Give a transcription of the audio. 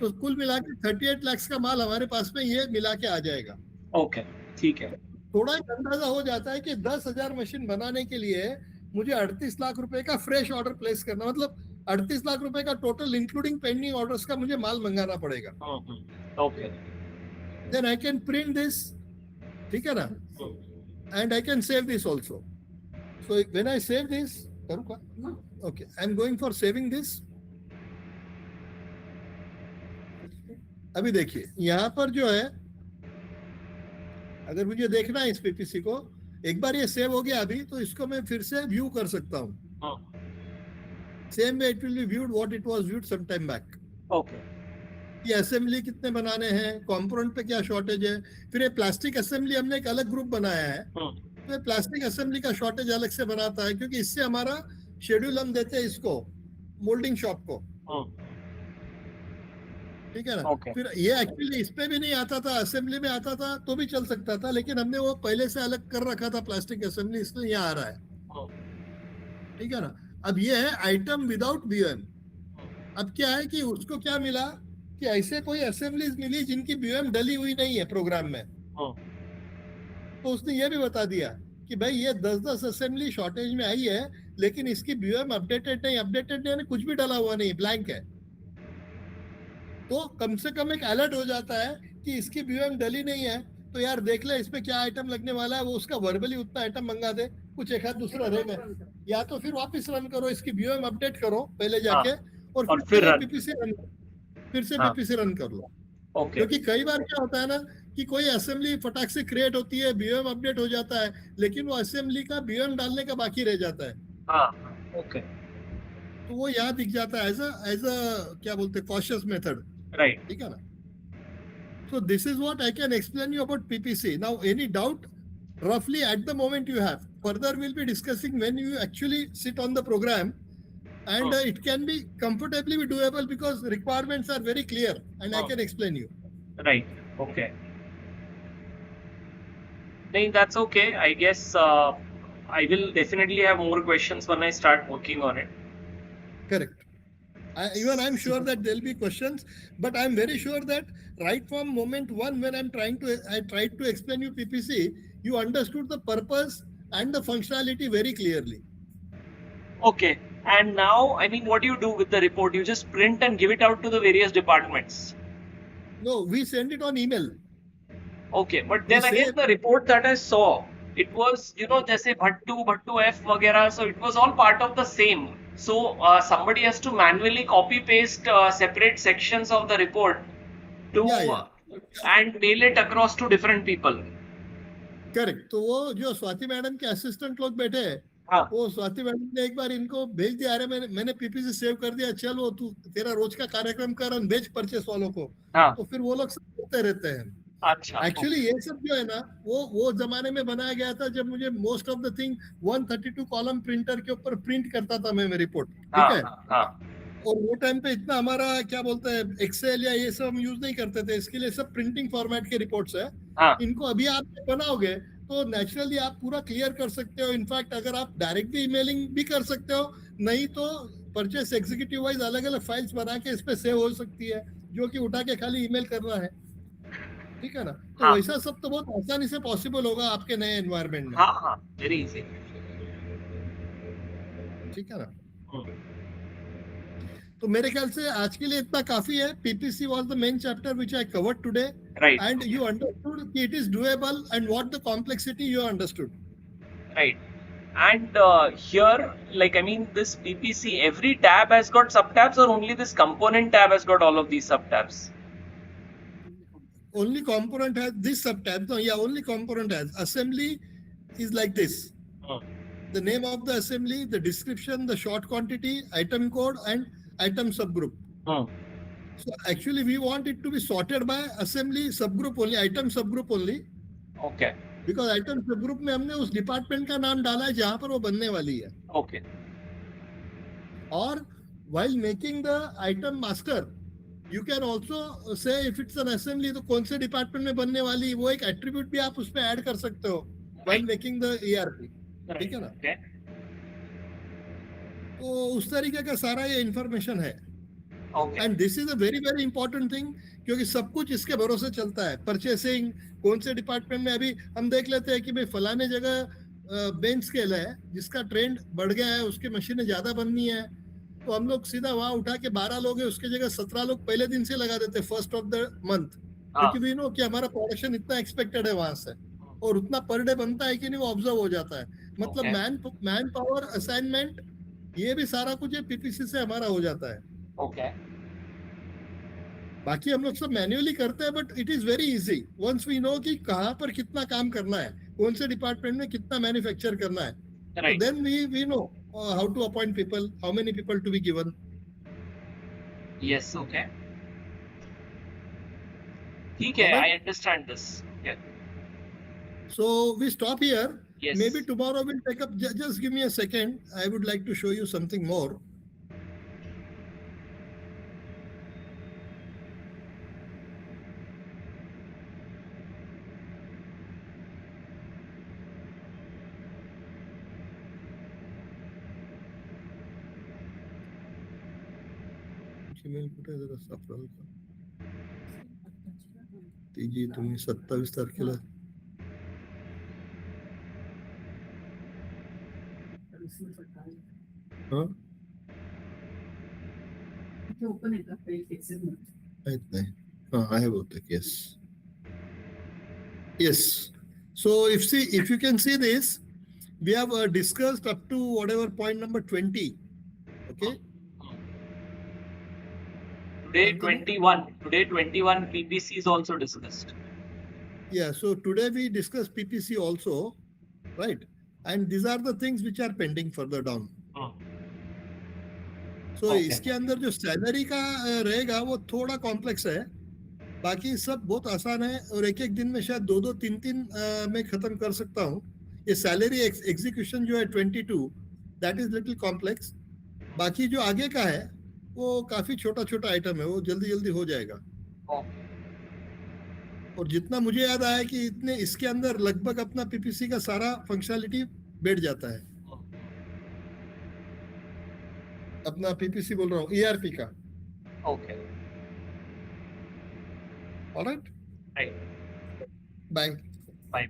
तो कुल मिला के 38 लाख का माल हमारे पास में ये मिला के आ जाएगा। ओके, ठीक है। थोड़ा एक अंदाजा हो जाता है कि 10,000 मशीन बनाने के लिए मुझे 38 लाख रुपए का फ्रेश ऑर्डर प्लेस करना, मतलब 38 लाख रुपए का टोटल इंक्लूडिंग पेंडिंग ऑर्डर्स का मुझे माल मंगाना पड़ेगा। Okay, then I can print this, ठीक है ना, and I can save this also. So when I save this, okay, I am going for saving this. अभी देखिए यहाँ पर जो है, अगर मुझे देखना है इस पीपीसी को, एक बार ये सेव हो गया अभी, तो इसको मैं फिर से व्यू कर सकता हूँ। Same way it will be viewed what it was viewed some time back. Okay, ये असेंबली कितने बनाने हैं, कंपोनेंट पे क्या शॉर्टेज है, फिर ये प्लास्टिक असेंबली हमने एक अलग ग्रुप बनाया है, तो ये प्लास्टिक असेंबली का शॉर्टेज अलग से बनाता है, क्योंकि इससे हमारा शेड्यूल हम देते हैं इसको मोल्डिंग शॉप को, ठीक है ना। फिर ये एक्चुअली इस पे भी नहीं आता था, असेंबली में आता था तो भी चल सकता था, लेकिन हमने वो पहले से अलग कर रखा था प्लास्टिक असेंबली, इसलिए यहाँ आ रहा है, ठीक है ना। अब ये है आइटम विदाउट बीओएम। अब क्या है कि उसको क्या मिला कि ऐसे कोई असेंबलीज मिली जिनकी बीओएम डली हुई नहीं है प्रोग्राम में, तो उसने ये भी बता दिया कि भाई ये 10-10 असेंबली शॉर्टेज में आई है, लेकिन इसकी बीओएम अपडेटेड नहीं, कुछ भी डला हुआ नहीं, ब्लैंक है। तो कम से कम एक अलर्ट हो जाता है कि इसकी बीओएम डली नहीं है, तो यार देख ले इसमें क्या आइटम लगने वाला है, वो उसका वर्बली उतना आइटम मंगा दे, कुछ एक आध दूसरा रह गए, या तो फिर वापस रन करो, इसकी बीओएम अपडेट करो पहले जाके, और फिर पीपीसी रन कर लो। क्योंकि कई बार क्या होता है ना कि कोई असेंबली फटाक से क्रिएट होती है, बीओएम अपडेट हो जाता है, लेकिन वो असेंबली का बीओएम डालने का बाकी रह जाता है। ओके, तो वो यहाँ दिख जाता है एज अ क्या बोलते हैं, कॉशियस मेथड, राइट, ठीक है ना। So this is what I can explain you about PPC. Now, any doubt roughly at the moment you have? Further, we'll be discussing when you actually sit on the program, and it can be comfortably be doable because requirements are very clear, and I can explain you. Right. Okay. No, that's okay. I guess I will definitely have more questions when I start working on it. Correct. Even I'm sure that there'll be questions, but I'm very sure that right from moment one, when I tried to explain you PPC, you understood the purpose and the functionality very clearly. Okay. And now, I mean, what do you do with the report? You just print and give it out to the various departments? No, we send it on email. Okay, but then again, the report that I saw, it was, जैसे Bhattu F वगैरह, so it was all part of the same. So somebody has to manually copy paste separate sections of the report to and mail it across to different people. Correct. तो वो जो Swati madam के assistant लोग बैठे हैं, वो Swati madam ने एक बार इनको भेज दिया, अरे मैंने पीपीसी सेव कर दिया, चल वो तू तेरा रोज का कार्यक्रम कर, भेज परचेस वालों को, तो फिर वो लोग सब करते रहते हैं। अच्छा, एक्चुअली ये सब जो है ना, वो जमाने में बनाया गया था जब मुझे most of the thing 132 column printer के ऊपर प्रिंट करता था मैं रिपोर्ट, ठीक है। और वो टाइम पे इतना हमारा क्या बोलते हैं एक्सेल या ये सब हम यूज नहीं करते थे, इसके लिए सब प्रिंटिंग फॉर्मेट के रिपोर्ट्स है। इनको अभी आप बनाओगे तो नेचुरली आप पूरा क्लियर कर सकते हो। इनफैक्ट अगर आप डायरेक्टली ईमेलिंग भी कर सकते हो, नहीं तो परचेस एग्जीक्यूटिव वाइज अलग अलग फाइल्स बना के इस पे सेव हो सकती है, जो कि उठा के खाली ईमेल करना है, ठीक है ना। तो वैसा सब तो बहुत आसानी से पॉसिबल होगा आपके नए एनवायरनमेंट में। वेरी इजी, ठीक है ना। तो मेरे ख्याल से आज के लिए इतना काफी है। PPC was the main chapter which I covered today, and you understood that it is doable and what the complexity you understood, right? And here, like, I mean, this PPC, every tab has got subtabs, or only this component tab has got all of these subtabs? Only component has this subtab. No, yeah, only component has. Assembly is like this. The name of the assembly, the description, the short quantity, item code, and item subgroup. So actually we want it to be sorted by assembly subgroup only, item subgroup only. Okay. Because item subgroup में हमने उस department का नाम डाला है जहां पर वो बनने वाली है. Okay. और while making the item master, you can also say if it's an assembly तो कौन से डिपार्टमेंट में बनने वाली, वो एक एट्रीब्यूट भी आप उसमें ऐड कर सकते हो while making the ERP. ठीक है ना? तो उस तरीके का सारा ये इंफॉर्मेशन है. Okay. And this is a very very important thing, क्योंकि सब कुछ इसके भरोसे चलता है। परचेसिंग, कौन से डिपार्टमेंट में, अभी हम देख लेते हैं कि भाई फलाने जगह बेंच स्केल है जिसका ट्रेंड बढ़ गया है, उसकी मशीनें ज्यादा बननी है, तो हम लोग सीधा वहां उठा के 12 लोग है उसकी जगह 17 लोग पहले दिन से लगा देते, फर्स्ट ऑफ द मंथ, क्योंकि वी नो कि हमारा प्रोडक्शन इतना एक्सपेक्टेड है वहां से, और उतना पर डे बनता है कि नहीं वो ऑब्जर्व हो जाता है। मतलब Okay. मैन पावर असाइनमेंट, ये भी सारा कुछ पीपीसी से हमारा हो जाता है। Okay. बाकी हम लोग सब मैन्युअली करते हैं, but it is very easy once we know कि कहाँ पर कितना काम करना है, कौन से डिपार्टमेंट में कितना मैन्युफैक्चर करना है, तो Right. Then we know how to appoint people, how many people to be given. Yes. Okay. ठीक है. I understand this. Yeah. So we stop here. Yes. Maybe tomorrow we'll take up. Just give me a second. I would like to show you something more. Gmail कुठे जरा सापडेल का? ती जी तुम्ही 27 तारखेला हाँ माहित नाही. हाँ आहे बहुतेक. Yes. So if you can see this, we have discussed up to whatever point number 20. Okay. Today 21 PPC is also discussed. Yeah. So today we discussed PPC also, right? And these are the things which are pending further down. So Okay. इसके अंदर जो salary का रहेगा वो थोड़ा complex है, बाकी सब बहुत आसान है, और एक एक दिन में शायद दो तीन में खत्म कर सकता हूँ। ये सैलरी एग्जीक्यूशन जो है 22, दैट इज लिटिल कॉम्प्लेक्स। बाकी जो आगे का है वो काफी छोटा छोटा आइटम है, वो जल्दी जल्दी हो जाएगा। और जितना मुझे याद आया कि इतने इसके अंदर लगभग अपना पीपीसी का सारा फंक्शनलिटी बैठ जाता है। अपना पीपीसी बोल रहा हूँ, ईआरपी का। Okay, alright, right, bye bye.